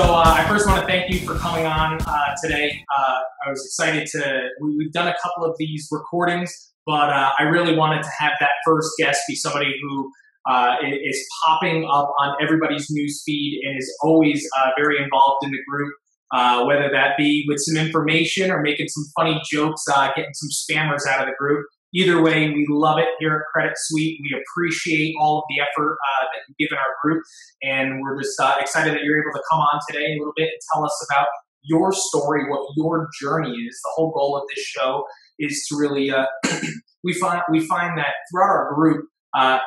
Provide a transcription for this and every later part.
I first want to thank you for coming on today. I was excited we've done a couple of these recordings, but I really wanted to have that first guest be somebody who is popping up on everybody's news feed and is always very involved in the group, whether that be with some information or making some funny jokes, getting some spammers out of the group. Either way, we love it here at CreditSuite. We appreciate all of the effort that you give in our group, and we're just excited that you're able to come on today a little bit and tell us about your story, what your journey is. The whole goal of this show is to really, we find that throughout our group,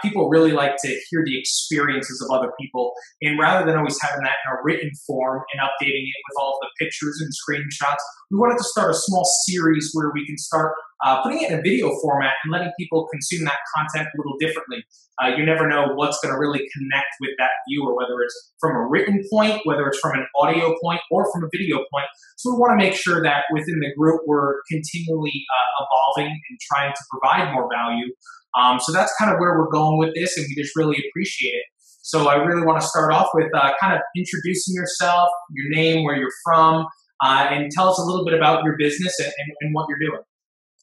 people really like to hear the experiences of other people, and rather than always having that in a written form and updating it with all the pictures and screenshots, we wanted to start a small series where we can start putting it in a video format and letting people consume that content a little differently. You never know what's going to really connect with that viewer, whether it's from a written point, whether it's from an audio point, or from a video point. So we want to make sure that within the group we're continually evolving and trying to provide more value. So that's kind of where we're going with this, and we just really appreciate it. So I really want to start off with kind of introducing yourself, your name, where you're from, and tell us a little bit about your business and what you're doing.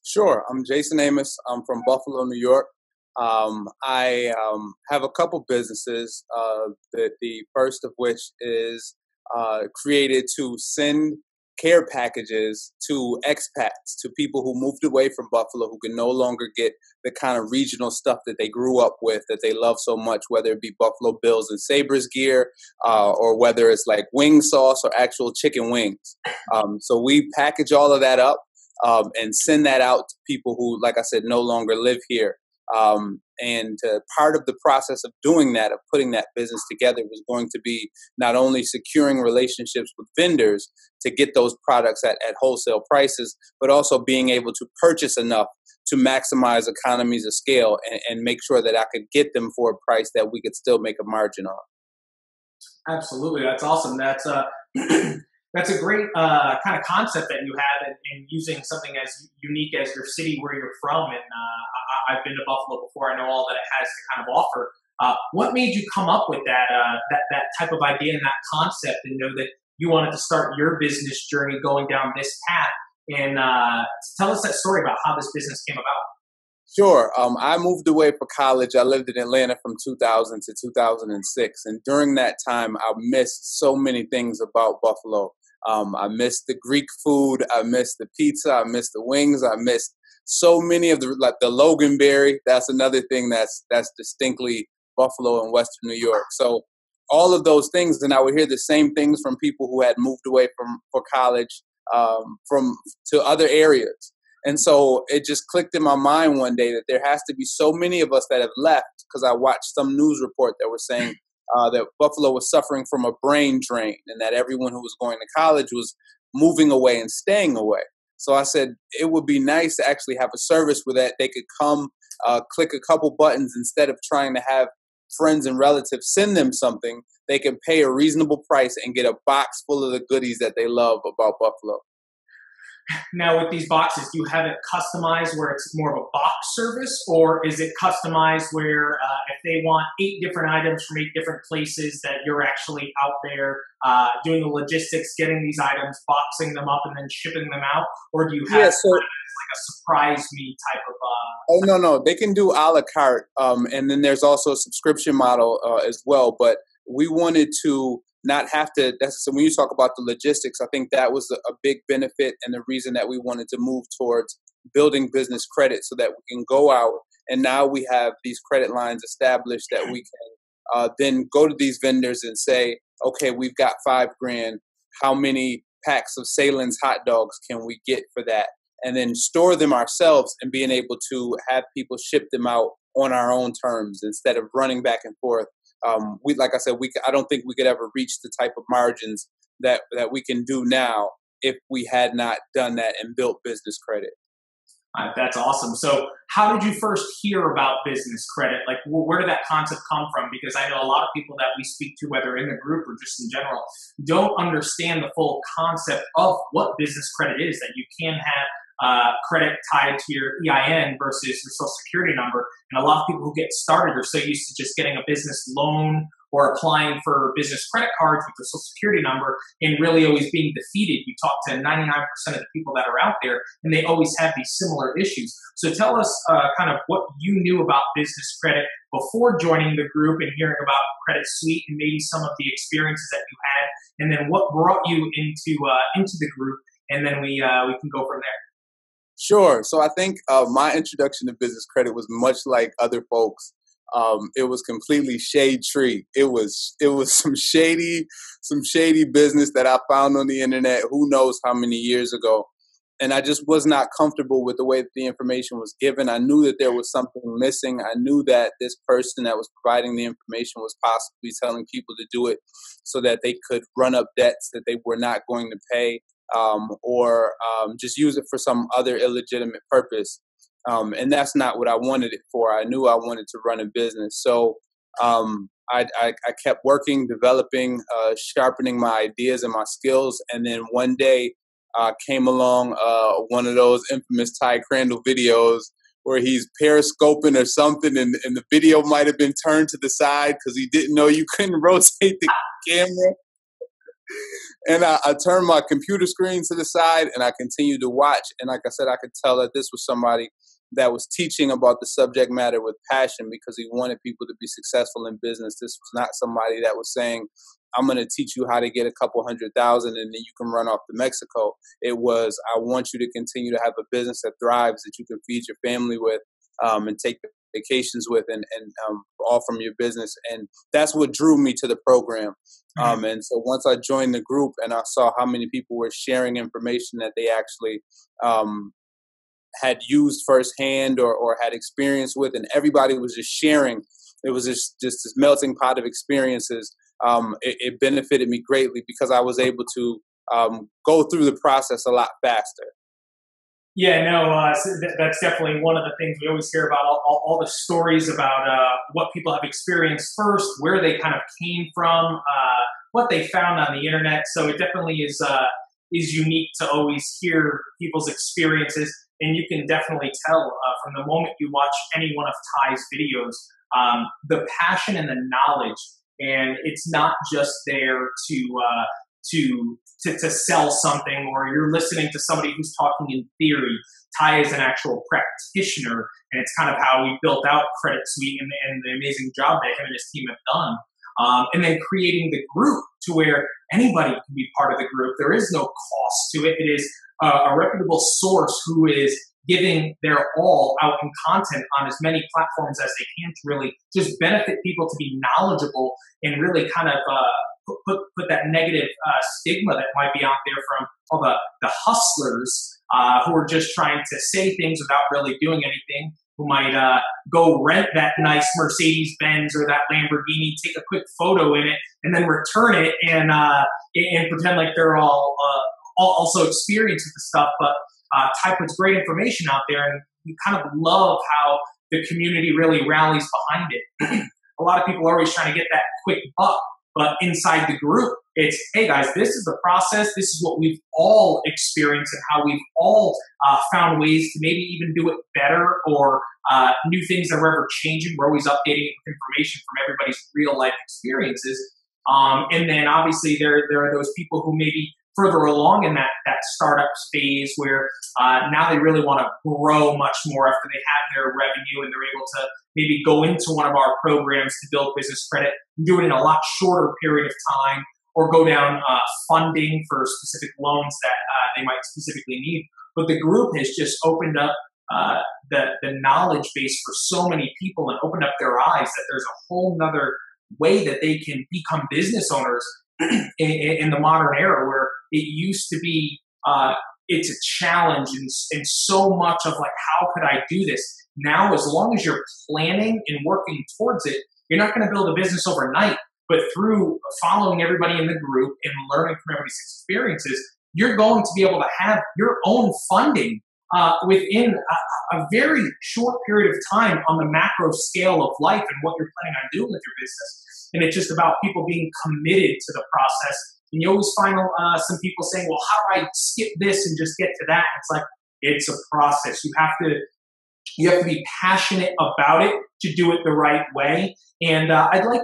Sure. I'm Jason Amos. I'm from Buffalo, New York. I have a couple businesses, the first of which is created to send care packages to expats, to people who moved away from Buffalo, who can no longer get the kind of regional stuff that they grew up with, that they love so much, whether it be Buffalo Bills and Sabres gear, or whether it's like wing sauce or actual chicken wings. So we package all of that up and send that out to people who, like I said, no longer live here. And part of the process of doing that, of putting that business together, was going to be not only securing relationships with vendors to get those products at wholesale prices, but also being able to purchase enough to maximize economies of scale and make sure that I could get them for a price that we could still make a margin on. Absolutely. That's awesome. That's that's a great kind of concept that you have, and using something as unique as your city where you're from. And I've been to Buffalo before. I know all that it has to kind of offer. What made you come up with that type of idea and that concept, and know that you wanted to start your business journey going down this path? And tell us that story about how this business came about. Sure. I moved away for college. I lived in Atlanta from 2000 to 2006. And during that time, I missed so many things about Buffalo. I missed the Greek food. I missed the pizza. I missed the wings. I missed so many of the Loganberry. That's another thing that's distinctly Buffalo and Western New York. So all of those things, and I would hear the same things from people who had moved away for college to other areas. And so it just clicked in my mind one day that there has to be so many of us that have left, because I watched some news report that were saying that Buffalo was suffering from a brain drain, and that everyone who was going to college was moving away and staying away. So I said it would be nice to actually have a service where that they could come, click a couple buttons, instead of trying to have friends and relatives send them something. They can pay a reasonable price and get a box full of the goodies that they love about Buffalo. Now, with these boxes, do you have it customized where it's more of a box service, or is it customized where if they want 8 different items from 8 different places, that you're actually out there doing the logistics, getting these items, boxing them up, and then shipping them out? Or do you have like a surprise me type of? Oh, no. They can do a la carte. And then there's also a subscription model as well. But we wanted to not have to, so when you talk about the logistics, I think that was a big benefit, and the reason that we wanted to move towards building business credit, so that we can go out, and now we have these credit lines established that we can then go to these vendors and say, okay, we've got $5,000. How many packs of Salen's hot dogs can we get for that? And then store them ourselves, and being able to have people ship them out on our own terms instead of running back and forth. Like I said, I don't think we could ever reach the type of margins that we can do now if we had not done that and built business credit. That's awesome. So how did you first hear about business credit? Like, where did that concept come from? Because I know a lot of people that we speak to, whether in the group or just in general, don't understand the full concept of what business credit is, that you can have credit tied to your EIN versus your social security number. And a lot of people who get started are so used to just getting a business loan or applying for business credit cards with their social security number and really always being defeated. You talk to 99% of the people that are out there, and they always have these similar issues. So tell us kind of what you knew about business credit before joining the group and hearing about CreditSuite, and maybe some of the experiences that you had, and then what brought you into the group, and then we can go from there. Sure. So I think my introduction to business credit was much like other folks. It was completely shade tree. It was some shady business that I found on the internet. Who knows how many years ago? And I just was not comfortable with the way that the information was given. I knew that there was something missing. I knew that this person that was providing the information was possibly telling people to do it so that they could run up debts that they were not going to pay, or just use it for some other illegitimate purpose. And that's not what I wanted it for. I knew I wanted to run a business. So I kept working, developing, sharpening my ideas and my skills. And then one day came along one of those infamous Ty Crandall videos where he's periscoping or something, and the video might have been turned to the side because he didn't know you couldn't rotate the camera. And I turned my computer screen to the side and I continued to watch. And like I said, I could tell that this was somebody that was teaching about the subject matter with passion because he wanted people to be successful in business. This was not somebody that was saying, I'm going to teach you how to get a couple 100,000 and then you can run off to Mexico. It was, I want you to continue to have a business that thrives, that you can feed your family with, and take vacations with, and all from your business. And that's what drew me to the program. And so once I joined the group and I saw how many people were sharing information that they actually had used firsthand or had experience with, and everybody was just sharing, it was just this melting pot of experiences. It benefited me greatly because I was able to go through the process a lot faster. Yeah, no, so that's definitely one of the things we always hear about, all the stories about what people have experienced first, where they kind of came from, what they found on the internet. So it definitely is unique to always hear people's experiences. And you can definitely tell from the moment you watch any one of Ty's videos, the passion and the knowledge. And it's not just there to sell something, or you're listening to somebody who's talking in theory. Ty is an actual practitioner, and it's kind of how we built out CreditSuite and the amazing job that him and his team have done. And then creating the group to where anybody can be part of the group. There is no cost to it. It is a reputable source who is giving their all out in content on as many platforms as they can to really just benefit people, to be knowledgeable, and really kind of put that negative stigma that might be out there from all the hustlers who are just trying to say things without really doing anything, who might go rent that nice Mercedes-Benz or that Lamborghini, take a quick photo in it, and then return it and pretend like they're all also experienced with the stuff. But Ty puts great information out there, and we kind of love how the community really rallies behind it. A lot of people are always trying to get that quick buck. But inside the group, it's, hey guys, this is the process. This is what we've all experienced and how we've all found ways to maybe even do it better, or new things that are ever changing. We're always updating information from everybody's real life experiences. And then obviously there are those people who maybe further along in that startup phase where now they really want to grow much more after they have their revenue, and they're able to maybe go into one of our programs to build business credit and do it in a lot shorter period of time, or go down funding for specific loans that they might specifically need. But the group has just opened up the knowledge base for so many people and opened up their eyes that there's a whole nother way that they can become business owners in the modern era, where it used to be it's a challenge and so much of like, how could I do this? Now, as long as you're planning and working towards it, you're not going to build a business overnight, but through following everybody in the group and learning from everybody's experiences, you're going to be able to have your own funding within a very short period of time on the macro scale of life and what you're planning on doing with your business. And it's just about people being committed to the process. And you always find some people saying, well, how do I skip this and just get to that? And it's like, it's a process. You have to You have to be passionate about it to do it the right way. And I'd like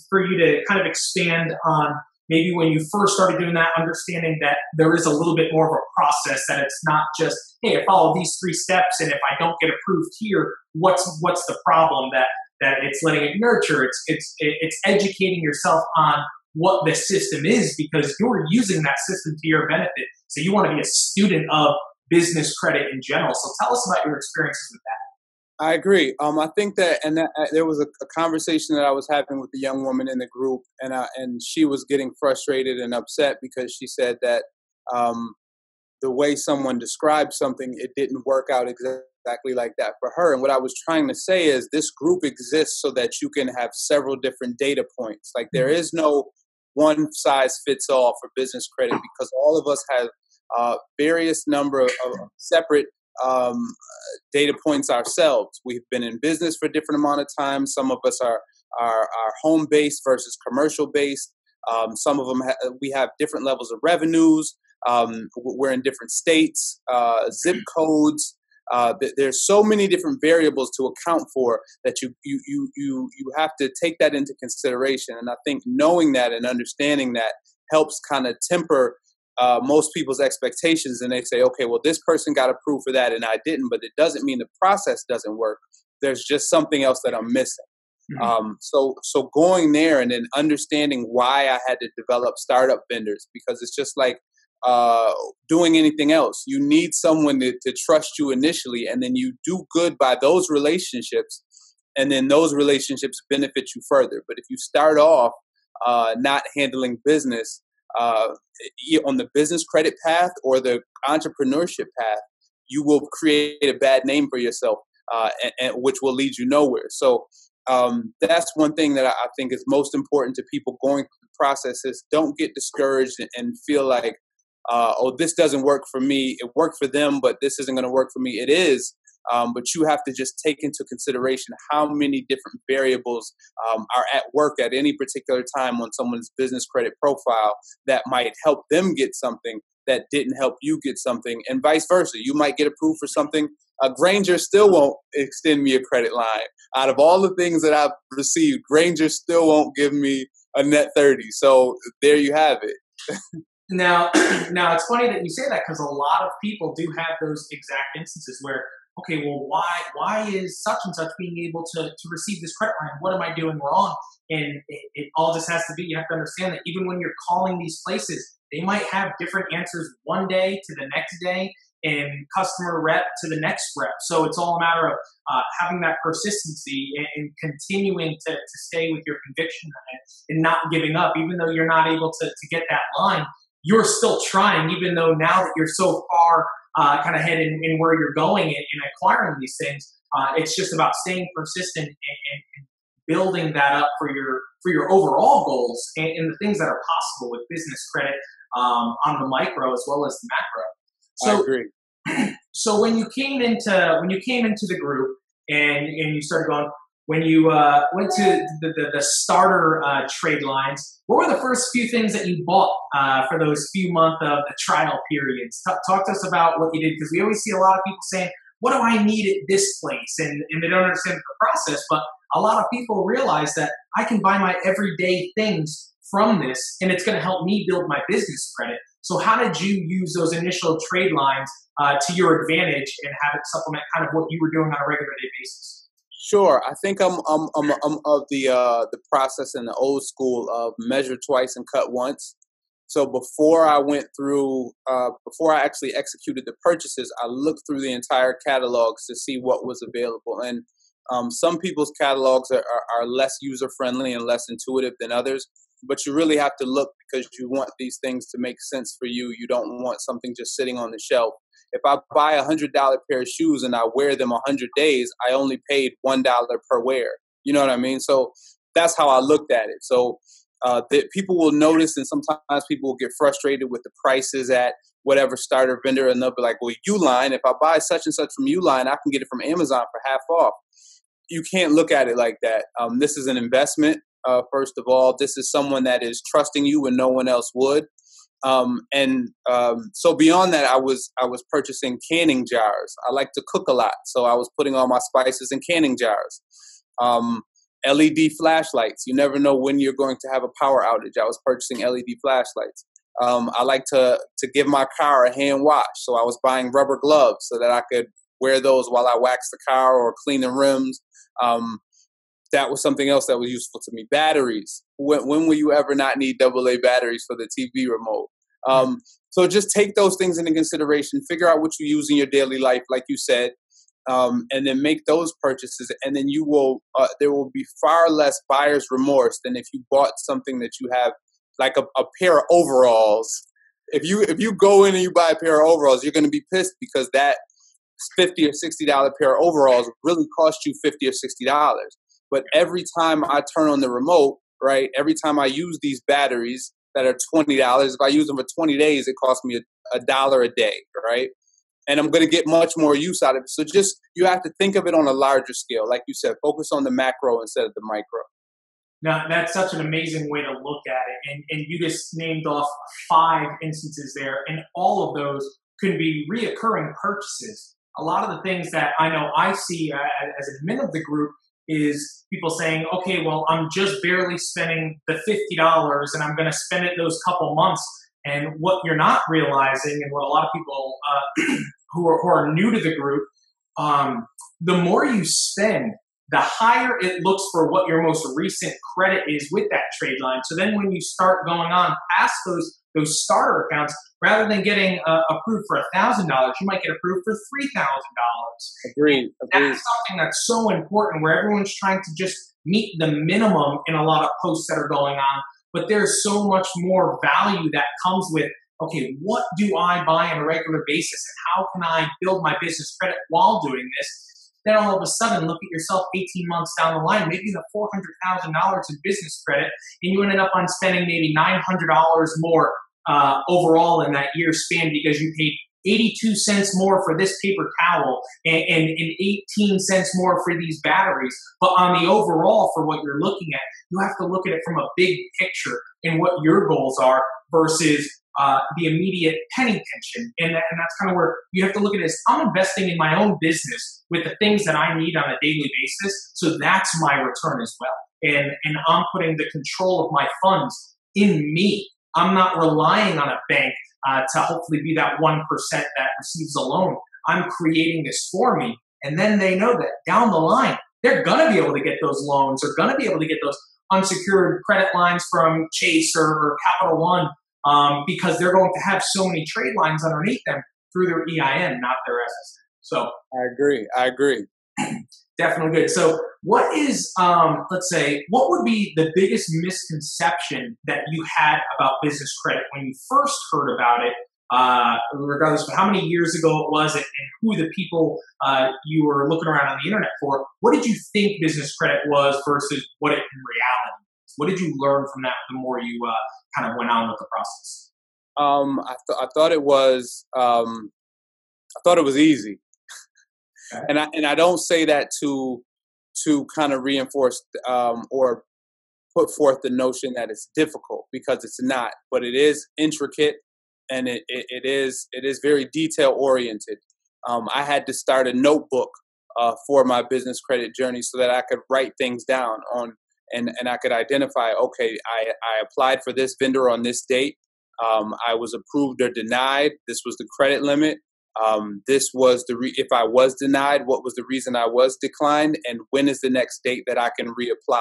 for you to kind of expand on maybe when you first started doing that, understanding that there is a little bit more of a process, that it's not just, hey, I follow these 3 steps, and if I don't get approved here, what's the problem that it's letting it nurture? It's educating yourself on what the system is, because you're using that system to your benefit. So you want to be a student of business credit in general. So tell us about your experiences with that. I agree. I think that, there was a conversation that I was having with a young woman in the group, and she was getting frustrated and upset because she said that the way someone described something, it didn't work out exactly like that for her. And what I was trying to say is this group exists so that you can have several different data points. Like, there is no one size fits all for business credit, because all of us have various number of separate data points ourselves. We've been in business for a different amount of time. Some of us are home based versus commercial based. Some of them we have different levels of revenues. We're in different states, zip codes. There's so many different variables to account for that you have to take that into consideration. And I think knowing that and understanding that helps kind of temper most people's expectations, and they say, okay, well, this person got approved for that and I didn't, but it doesn't mean the process doesn't work. There's just something else that I'm missing. Mm-hmm. So going there and then understanding why I had to develop startup vendors, because it's just like doing anything else. You need someone to trust you initially, and then you do good by those relationships, and then those relationships benefit you further. But if you start off not handling business on the business credit path or the entrepreneurship path, you will create a bad name for yourself, and which will lead you nowhere. So that's one thing that I think is most important to people going through the process is don't get discouraged and feel like, oh, this doesn't work for me. It worked for them, but this isn't going to work for me. It is. But you have to just take into consideration how many different variables are at work at any particular time on someone's business credit profile that might help them get something that didn't help you get something, and vice versa. You might get approved for something. Granger still won't extend me a credit line. Out of all the things that I've received, Granger still won't give me a net 30. So there you have it. Now it's funny that you say that, because a lot of people do have those exact instances where, okay, well, why is such and such being able to receive this credit line? What am I doing wrong? And it all just has to be, you have to understand that even when you're calling these places, they might have different answers one day to the next day, and customer rep to the next rep. So it's all a matter of having that persistency and continuing to stay with your conviction and not giving up. Even though you're not able to get that line, you're still trying, even though now that you're so far kind of ahead in where you're going in acquiring these things. It's just about staying persistent and building that up for your overall goals and the things that are possible with business credit on the micro as well as the macro. So, I agree. So when you came into the group and you started going, when you went to the starter trade lines, what were the first few things that you bought for those few months of the trial periods? Talk to us about what you did, because we always see a lot of people saying, what do I need at this place? And they don't understand the process, but a lot of people realize that I can buy my everyday things from this, and it's going to help me build my business credit. So how did you use those initial trade lines to your advantage and have it supplement kind of what you were doing on a regular day basis? Sure. I think I'm of the process in the old school of measure twice and cut once. So before I went through, before I actually executed the purchases, I looked through the entire catalogs to see what was available. And some people's catalogs are less user friendly and less intuitive than others. But you really have to look, because you want these things to make sense for you. You don't want something just sitting on the shelf. If I buy $100 pair of shoes and I wear them 100 days, I only paid $1 per wear. You know what I mean? So that's how I looked at it. So that people will notice, and sometimes people will get frustrated with the prices at whatever starter vendor, and they'll be like, well, Uline, if I buy such and such from Uline, I can get it from Amazon for half off. You can't look at it like that. This is an investment. First of all, this is someone that is trusting you when no one else would. So beyond that, I was purchasing canning jars. I like to cook a lot, so I was putting all my spices in canning jars. LED flashlights. You never know when you're going to have a power outage. I was purchasing LED flashlights. I like to give my car a hand wash, so I was buying rubber gloves so that I could wear those while I wax the car or clean the rims. That was something else that was useful to me. Batteries. When will you ever not need AA batteries for the TV remote? So just take those things into consideration. Figure out what you use in your daily life, like you said, and then make those purchases. And then you will. There will be far less buyer's remorse than if you bought something that you have, like a pair of overalls. If you go in and you buy a pair of overalls, you're going to be pissed because that $50 or $60 pair of overalls really cost you $50 or $60. But every time I turn on the remote, right, every time I use these batteries that are $20, if I use them for 20 days, it costs me $1 a day, right? And I'm going to get much more use out of it. So just, you have to think of it on a larger scale. Like you said, focus on the macro instead of the micro. Now, that's such an amazing way to look at it. And you just named off 5 instances there, and all of those could be reoccurring purchases. A lot of the things that I know I see as admin of the group is people saying, okay, well, I'm just barely spending the $50 and I'm going to spend it those couple months. And what you're not realizing, and what a lot of people who are new to the group, the more you spend, the higher it looks for what your most recent credit is with that trade line. So then when you start going on past those starter accounts, rather than getting approved for $1,000, you might get approved for $3,000. Agreed. That's something that's so important, where everyone's trying to just meet the minimum in a lot of posts that are going on. But there's so much more value that comes with, okay, what do I buy on a regular basis, and how can I build my business credit while doing this? Then all of a sudden, look at yourself 18 months down the line, maybe you have $400,000 in business credit, and you ended up on spending maybe $900 more overall in that year span because you paid 82 cents more for this paper towel and 18 cents more for these batteries. But on the overall, for what you're looking at, you have to look at it from a big picture and what your goals are versus the immediate penny pinching. And that's kind of where you have to look at it as, I'm investing in my own business with the things that I need on a daily basis. So that's my return as well. And I'm putting the control of my funds in me. I'm not relying on a bank to hopefully be that 1% that receives a loan. I'm creating this for me. And then they know that down the line, they're going to be able to get those loans. They're going to be able to get those unsecured credit lines from Chase or Capital One because they're going to have so many trade lines underneath them through their EIN, not their SSN. So I agree. Definitely good. So what is, let's say, what would be the biggest misconception that you had about business credit when you first heard about it, regardless of how many years ago it was and who the people you were looking around on the internet for? What did you think business credit was versus what it in reality is? What did you learn from that the more you kind of went on with the process? I thought it was easy. Okay. And I don't say that to kind of reinforce or put forth the notion that it's difficult, because it's not, but it is intricate and it is very detail oriented. I had to start a notebook for my business credit journey so that I could write things down on and I could identify, okay, I applied for this vendor on this date. I was approved or denied. This was the credit limit. This was if I was denied, what was the reason I was declined, and when is the next date that I can reapply?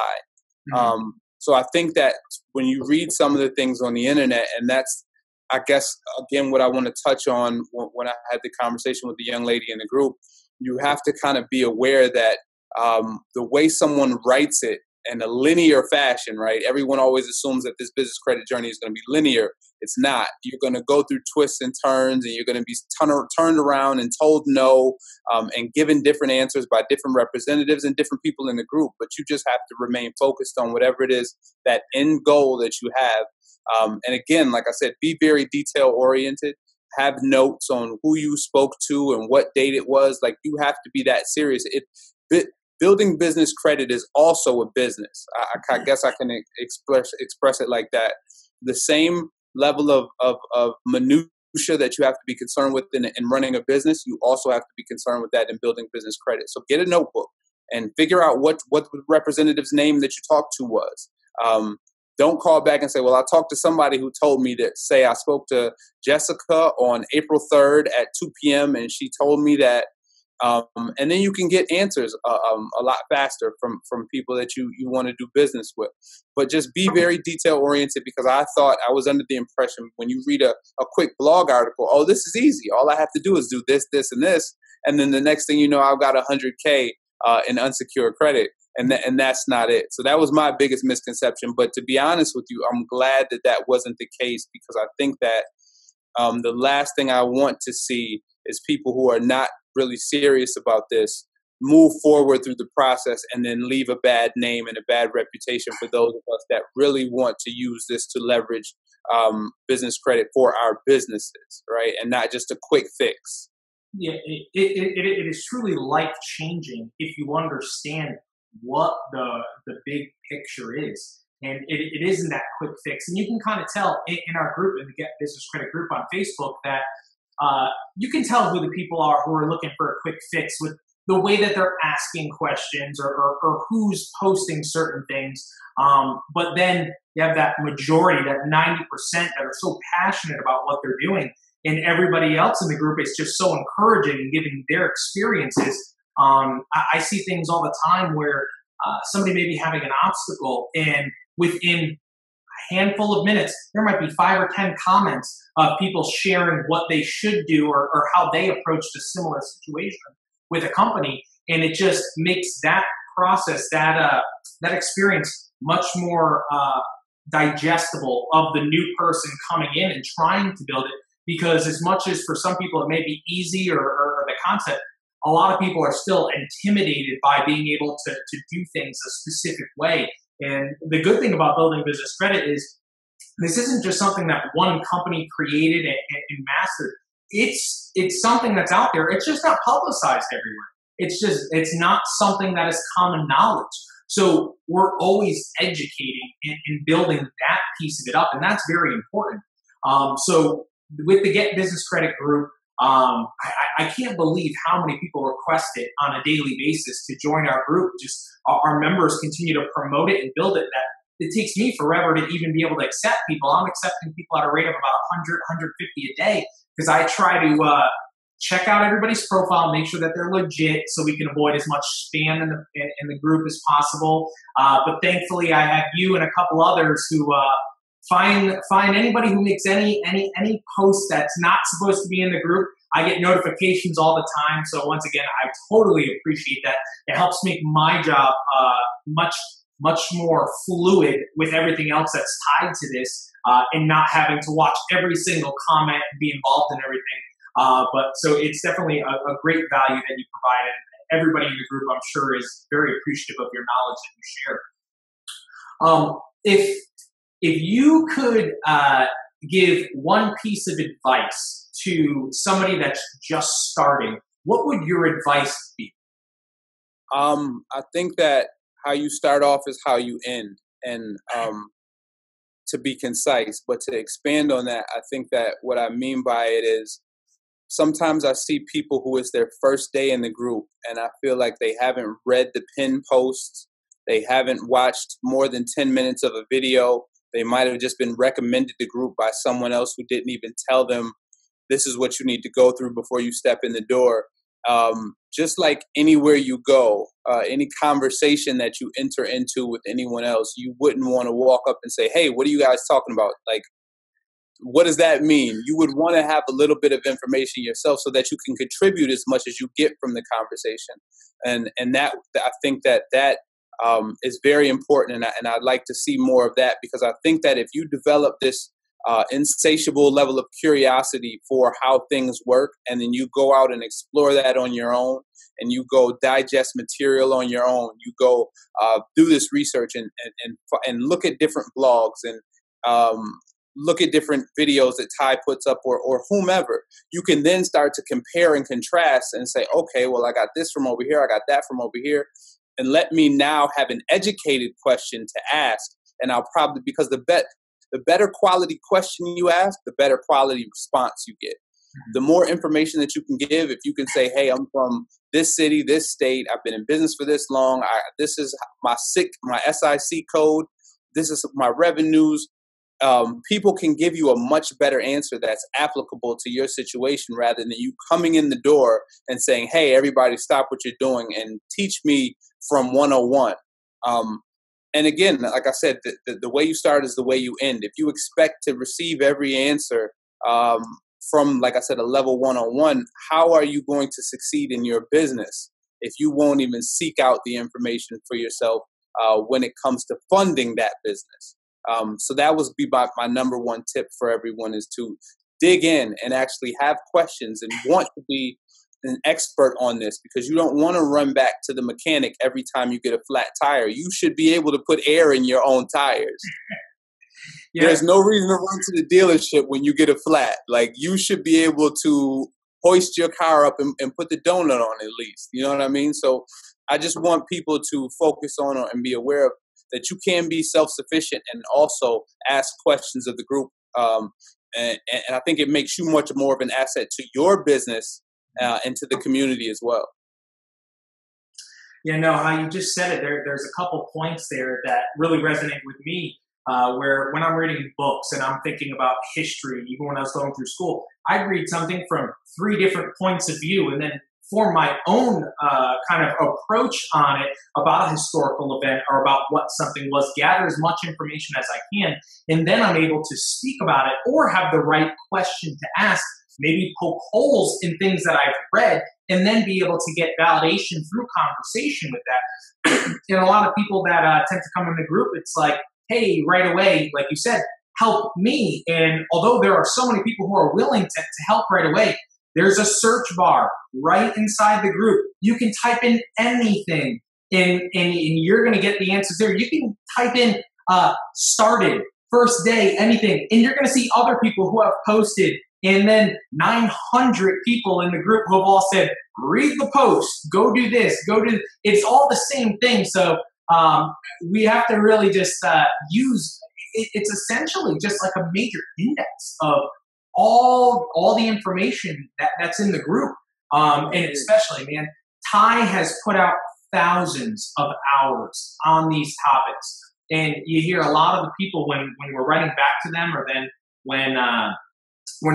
Mm-hmm. So I think that when you read some of the things on the internet, and that's, I guess, again, what I want to touch on when I had the conversation with the young lady in the group, you have to kind of be aware that the way someone writes it in a linear fashion, right? Everyone always assumes that this business credit journey is going to be linear. It's not. You're going to go through twists and turns, and you're going to be turned around and told no, and given different answers by different representatives and different people in the group. But you just have to remain focused on whatever it is, that end goal that you have. And again, like I said, be very detail oriented. Have notes on who you spoke to and what date it was. Like, you have to be that serious. Building business credit is also a business. I guess I can express it like that. The same level of minutia that you have to be concerned with in running a business, you also have to be concerned with that in building business credit. So get a notebook and figure out what the representative's name that you talked to was. Don't call back and say, well, I talked to somebody who told me that, say I spoke to Jessica on April 3rd at 2 p.m. and she told me that, and then you can get answers a lot faster from people that you want to do business with. But just be very detail oriented, because I thought I was under the impression when you read a quick blog article, oh, this is easy. All I have to do is do this, this, and this. And then the next thing you know, I've got 100K in unsecured credit. And that's not it. So that was my biggest misconception. But to be honest with you, I'm glad that wasn't the case, because I think that the last thing I want to see is people who are not really serious about this move forward through the process and then leave a bad name and a bad reputation for those of us that really want to use this to leverage business credit for our businesses, right? And not just a quick fix. Yeah, it is truly life-changing if you understand what the big picture is. And it isn't that quick fix. And you can kind of tell in our group, in the Get Business Credit group on Facebook, that you can tell who the people are who are looking for a quick fix with the way that they're asking questions or who's posting certain things. But then you have that majority, that 90% that are so passionate about what they're doing. And everybody else in the group is just so encouraging and giving their experiences. I see things all the time where somebody may be having an obstacle, and within a handful of minutes, there might be 5 or 10 comments of people sharing what they should do or how they approached a similar situation with a company. And it just makes that process, that experience much more digestible of the new person coming in and trying to build it. Because as much as for some people it may be easy or the concept, a lot of people are still intimidated by being able to do things a specific way. And the good thing about building business credit is this isn't just something that one company created and mastered. It's something that's out there. It's just not publicized everywhere. It's not something that is common knowledge. So we're always educating and building that piece of it up, and that's very important. So with the Get Business Credit group, I can't believe how many people request it on a daily basis to join our group. Just our members continue to promote it and build it. That it takes me forever to even be able to accept people. I'm accepting people at a rate of about 100, 150 a day, because I try to check out everybody's profile, make sure that they're legit, so we can avoid as much spam in the group as possible. But thankfully, I have you and a couple others who find anybody who makes any post that's not supposed to be in the group. I get notifications all the time. So once again, I totally appreciate that. It helps make my job much more fluid with everything else that's tied to this, and not having to watch every single comment and be involved in everything. But so it's definitely a great value that you provide, and everybody in the group, I'm sure, is very appreciative of your knowledge that you share. If you could give one piece of advice to somebody that's just starting, what would your advice be? I think that how you start off is how you end, and to be concise. But to expand on that, I think that what I mean by it is sometimes I see people who it's their first day in the group, and I feel like they haven't read the pin posts, they haven't watched more than 10 minutes of a video. They might have just been recommended the group by someone else who didn't even tell them this is what you need to go through before you step in the door. Just like anywhere you go, any conversation that you enter into with anyone else, you wouldn't want to walk up and say, hey, what are you guys talking about? Like, what does that mean? You would want to have a little bit of information yourself so that you can contribute as much as you get from the conversation. And that, I think that is very important, and I'd like to see more of that, because I think that if you develop this insatiable level of curiosity for how things work, and then you go out and explore that on your own, and you go digest material on your own, you go do this research and look at different blogs and look at different videos that Ty puts up or whomever, you can then start to compare and contrast and say, okay, well, I got this from over here, I got that from over here. And let me now have an educated question to ask. And I'll probably, because the better quality question you ask, the better quality response you get. The more information that you can give, if you can say, hey, I'm from this city, this state, I've been in business for this long, this is my SIC code, this is my revenues, people can give you a much better answer that's applicable to your situation rather than you coming in the door and saying, hey, everybody stop what you're doing and teach me from 101. And again, like I said, the way you start is the way you end. If you expect to receive every answer from, like I said, a level 101, how are you going to succeed in your business if you won't even seek out the information for yourself when it comes to funding that business? So that would be my number one tip for everyone, is to dig in and actually have questions and want to be an expert on this, because you don't want to run back to the mechanic every time you get a flat tire. You should be able to put air in your own tires. Yeah. There's no reason to run to the dealership when you get a flat. Like, you should be able to hoist your car up and put the donut on at least. You know what I mean? So I just want people to focus on and be aware of that you can be self-sufficient and also ask questions of the group. And I think it makes you much more of an asset to your business and to the community as well. Yeah, no, how you just said it, there's a couple points there that really resonate with me, where when I'm reading books and I'm thinking about history, even when I was going through school, I'd read something from 3 different points of view and then form my own kind of approach on it about a historical event or about what something was, gather as much information as I can, and then I'm able to speak about it or have the right question to ask, maybe poke holes in things that I've read, and then be able to get validation through conversation with that. And a lot of people that tend to come in the group, it's like, hey, right away, like you said, help me. And although there are so many people who are willing to help right away, there's a search bar right inside the group. You can type in anything, and you're going to get the answers there. You can type in started, first day, anything, and you're going to see other people who have posted, and then 900 people in the group who have all said, read the post, go do this, go do this. It's all the same thing. So we have to really just use it. It's essentially just like a major index of all the information that's in the group. And especially, man, Ty has put out thousands of hours on these topics. And you hear a lot of the people when we're writing back to them, or then when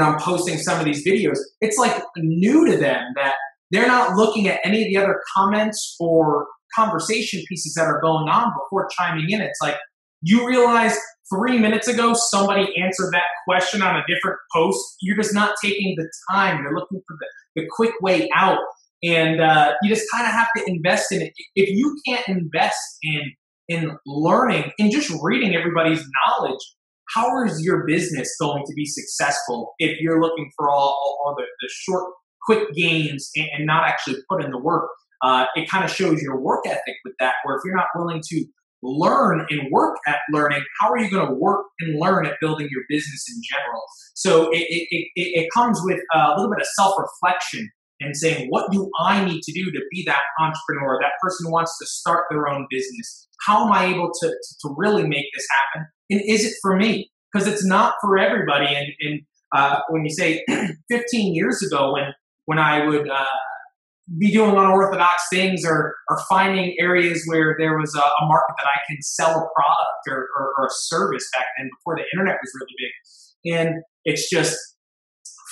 I'm posting some of these videos, it's like new to them that they're not looking at any of the other comments or conversation pieces that are going on before chiming in. It's like, you realize 3 minutes ago somebody answered that question on a different post. You're just not taking the time. You're looking for the quick way out. And you just kind of have to invest in it. If you can't invest in learning and just reading everybody's knowledge, how is your business going to be successful if you're looking for all the short, quick gains and not actually put in the work? It kind of shows your work ethic with that, where if you're not willing to learn and work at learning, how are you going to work and learn at building your business in general? So it comes with a little bit of self-reflection and saying, what do I need to do to be that entrepreneur, that person who wants to start their own business? How am I able to really make this happen? And is it for me? Because it's not for everybody. And when you say 15 years ago, when I would be doing unorthodox things or finding areas where there was a market that I can sell a product or a service back then, before the internet was really big. And it's just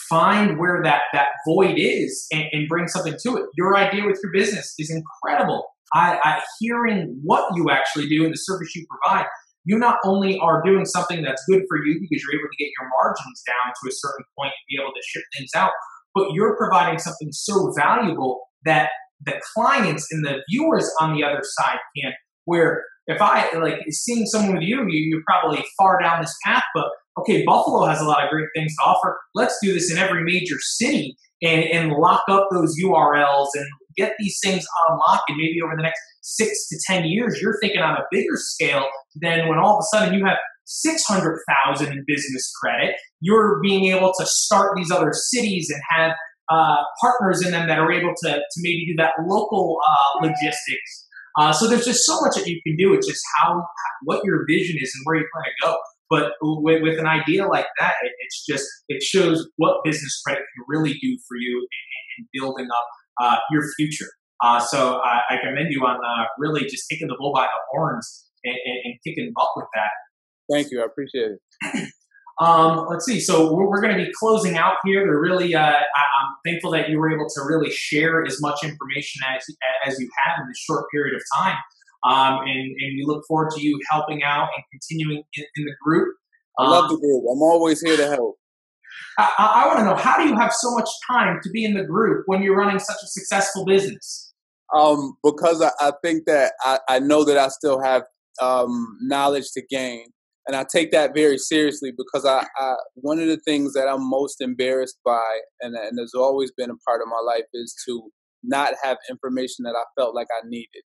find where that void is and bring something to it. Your idea with your business is incredible. Hearing what you actually do and the service you provide, you not only are doing something that's good for you because you're able to get your margins down to a certain point to be able to ship things out, but you're providing something so valuable that the clients and the viewers on the other side can. Where if I like seeing someone with you're probably far down this path, but okay, Buffalo has a lot of great things to offer. Let's do this in every major city and lock up those URLs and get these things unlocked. And maybe over the next 6 to 10 years, you're thinking on a bigger scale than when all of a sudden you have 600,000 in business credit. You're being able to start these other cities and have partners in them that are able to maybe do that local logistics. So there's just so much that you can do. It's just what your vision is and where you plan to go. But with an idea like that, it shows what business credit can really do for you in building up your future. So I commend you on really just taking the bull by the horns and kicking butt with that. Thank you. I appreciate it. Let's see. So we're going to be closing out here. They're really, I'm thankful that you were able to really share as much information as you have in this short period of time. And we look forward to you helping out and continuing in the group. I love the group. I'm always here to help. I want to know, how do you have so much time to be in the group when you're running such a successful business? Because I think that I know that I still have knowledge to gain. And I take that very seriously, because I one of the things that I'm most embarrassed by, and has always been a part of my life, is to not have information that I felt like I needed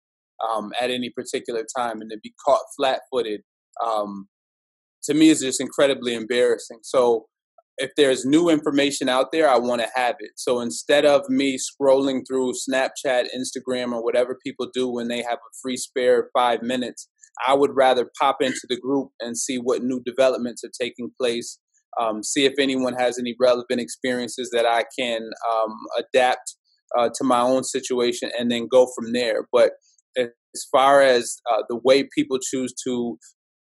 at any particular time, and to be caught flat-footed. To me, is just incredibly embarrassing. So if there's new information out there, I want to have it. So instead of me scrolling through Snapchat, Instagram, or whatever people do when they have a free spare 5 minutes, I would rather pop into the group and see what new developments are taking place, see if anyone has any relevant experiences that I can adapt to my own situation, and then go from there. But as far as the way people choose to,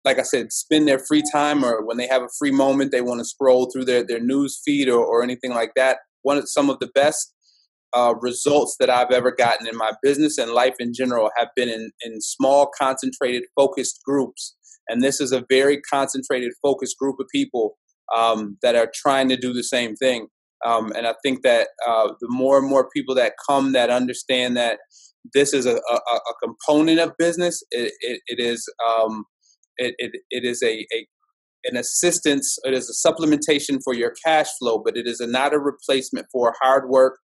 like I said, spend their free time, or when they have a free moment, they want to scroll through their news feed or anything like that, some of the best results that I've ever gotten in my business and life in general have been in small, concentrated, focused groups. And this is a very concentrated, focused group of people that are trying to do the same thing. And I think that the more and more people that come that understand that this is a component of business, it is an assistance. It is a supplementation for your cash flow, but it is not a replacement for hard work,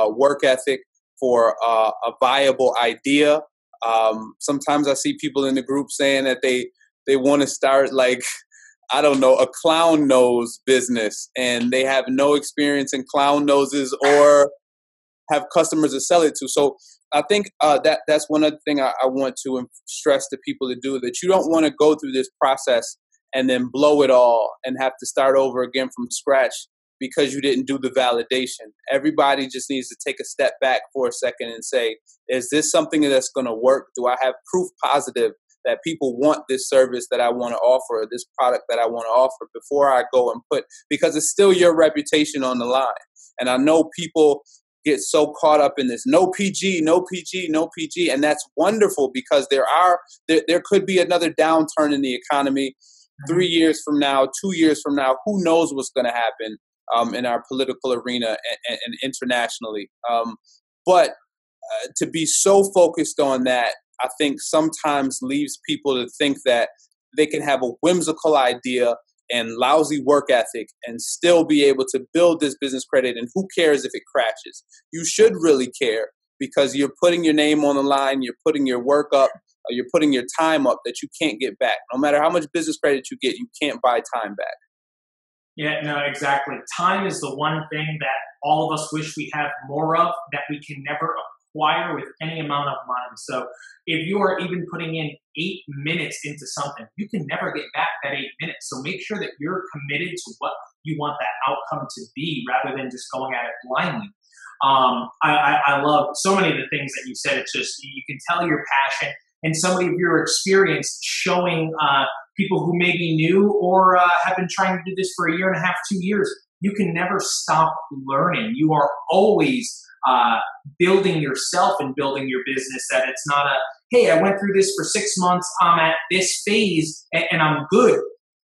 work ethic, for a viable idea. Sometimes I see people in the group saying that they want to start, like, I don't know, a clown nose business, and they have no experience in clown noses or have customers to sell it to. So I think that's one other thing I want to stress to people to do, that you don't want to go through this process and then blow it all and have to start over again from scratch because you didn't do the validation. Everybody just needs to take a step back for a second and say, is this something that's going to work? Do I have proof positive that people want this service that I want to offer, or this product that I want to offer, before I go and because it's still your reputation on the line. And I know people get so caught up in this no PG, no PG, no PG, and that's wonderful, because there could be another downturn in the economy 3 years from now, 2 years from now. Who knows what's going to happen in our political arena and internationally. But to be so focused on that, I think sometimes leaves people to think that they can have a whimsical idea and lousy work ethic and still be able to build this business credit, and who cares if it crashes? You should really care, because you're putting your name on the line, you're putting your work up, or you're putting your time up that you can't get back. No matter how much business credit you get, you can't buy time back. Yeah, no, exactly. Time is the one thing that all of us wish we had more of, that we can never acquire with any amount of money. So if you are even putting in 8 minutes into something, you can never get back that 8 minutes. So make sure that you're committed to what you want that outcome to be, rather than just going at it blindly. I love so many of the things that you said. It's just, you can tell your passion and somebody of your experience showing people who may be new or have been trying to do this for 1.5 years, 2 years. You can never stop learning. You are always building yourself and building your business. That it's not hey, I went through this for 6 months, I'm at this phase and I'm good.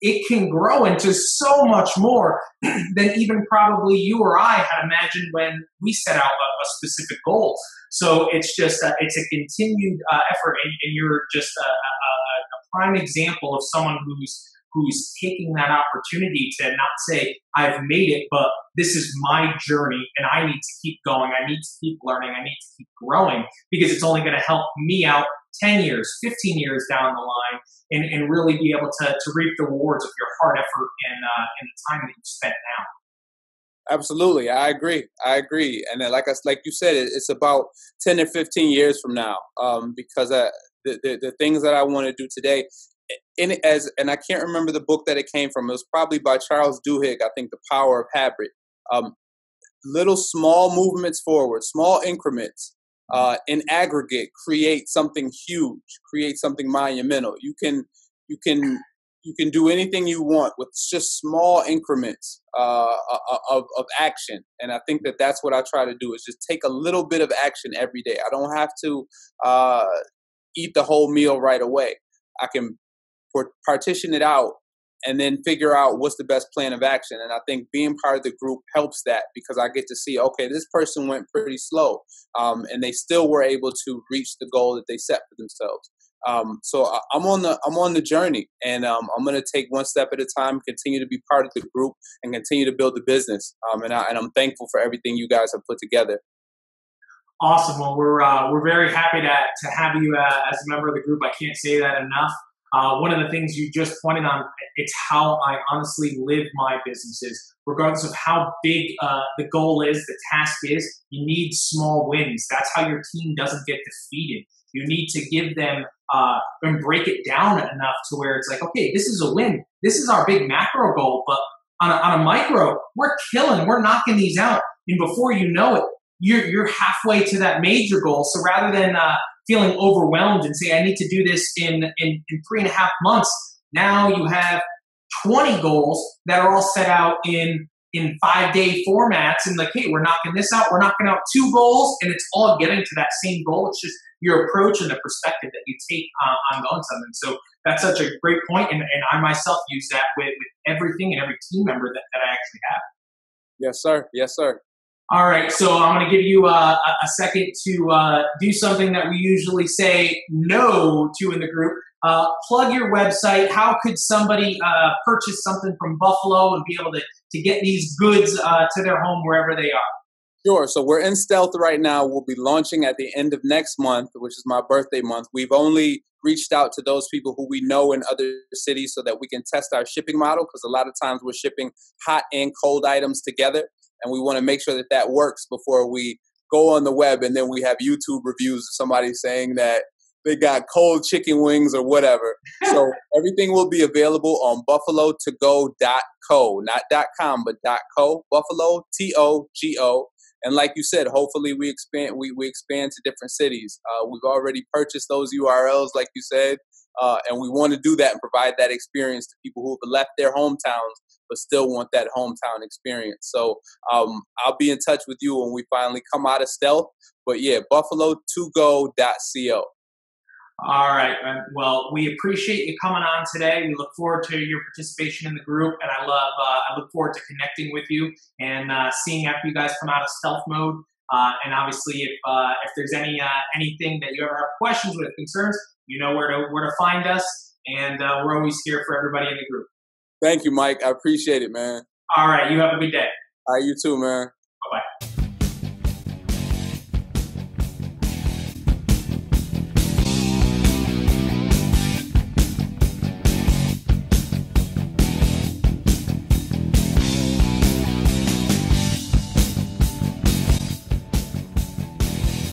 It can grow into so much more than even probably you or I had imagined when we set out a specific goal. So it's just it's a continued effort, and you're just a prime example of someone who's taking that opportunity to not say, I've made it, but this is my journey and I need to keep going. I need to keep learning. I need to keep growing, because it's only going to help me out 10 years, 15 years down the line, and really be able to reap the rewards of your hard effort and the time that you spent now. Absolutely. I agree. And then, like you said, it's about 10 or 15 years from now, because the things that I want to do today, and I can't remember the book that it came from. It was probably by Charles Duhigg. I think The Power of Habit. Um, Little small movements forward, small increments, in aggregate create something huge, create something monumental. You can do anything you want with just small increments of action. And I think that that's what I try to do, is just take a little bit of action every day. I don't have to eat the whole meal right away. I can partition it out and then figure out what's the best plan of action. And I think being part of the group helps that, because I get to see, okay, this person went pretty slow, and they still were able to reach the goal that they set for themselves. So I'm on the journey, and I'm going to take one step at a time, continue to be part of the group, and continue to build the business. And I'm thankful for everything you guys have put together. Awesome. Well, we're very happy to have you as a member of the group. I can't say that enough. One of the things you just pointed on, it's how I honestly live my businesses. Regardless of how big the goal is, the task is, you need small wins. That's how your team doesn't get defeated. You need to give them and break it down enough to where it's like, okay, this is a win. This is our big macro goal, but on a micro, we're knocking these out. And before you know it, you're halfway to that major goal. So rather than feeling overwhelmed and say, I need to do this in 3.5 months, now you have 20 goals that are all set out in 5-day formats, and like, hey, we're knocking this out, we're knocking out 2 goals, and it's all getting to that same goal. It's just your approach and the perspective that you take on going something. So that's such a great point, and I myself use that with everything and every team member that I actually have. Yes, sir. Yes, sir. All right, so I'm going to give you a second to do something that we usually say no to in the group. Plug your website. How could somebody purchase something from Buffalo and be able to get these goods to their home wherever they are? Sure. So we're in stealth right now. We'll be launching at the end of next month, which is my birthday month. We've only reached out to those people who we know in other cities so that we can test our shipping model, because a lot of times we're shipping hot and cold items together. And we want to make sure that works before we go on the web and then we have YouTube reviews of somebody saying that they got cold chicken wings or whatever. So everything will be available on buffalotogo.co, not .com, but .co, Buffalo, TOGO. And like you said, hopefully we expand to different cities. We've already purchased those URLs, like you said, and we want to do that and provide that experience to people who have left their hometowns but still want that hometown experience. So I'll be in touch with you when we finally come out of stealth. But yeah, buffalotogo.co. All right. Well, we appreciate you coming on today. We look forward to your participation in the group, and I look forward to connecting with you and seeing after you guys come out of stealth mode. And obviously, if there's anything that you ever have questions with, concerns, you know where to find us, and we're always here for everybody in the group. Thank you, Mike. I appreciate it, man. All right. You have a good day. All right, you too, man.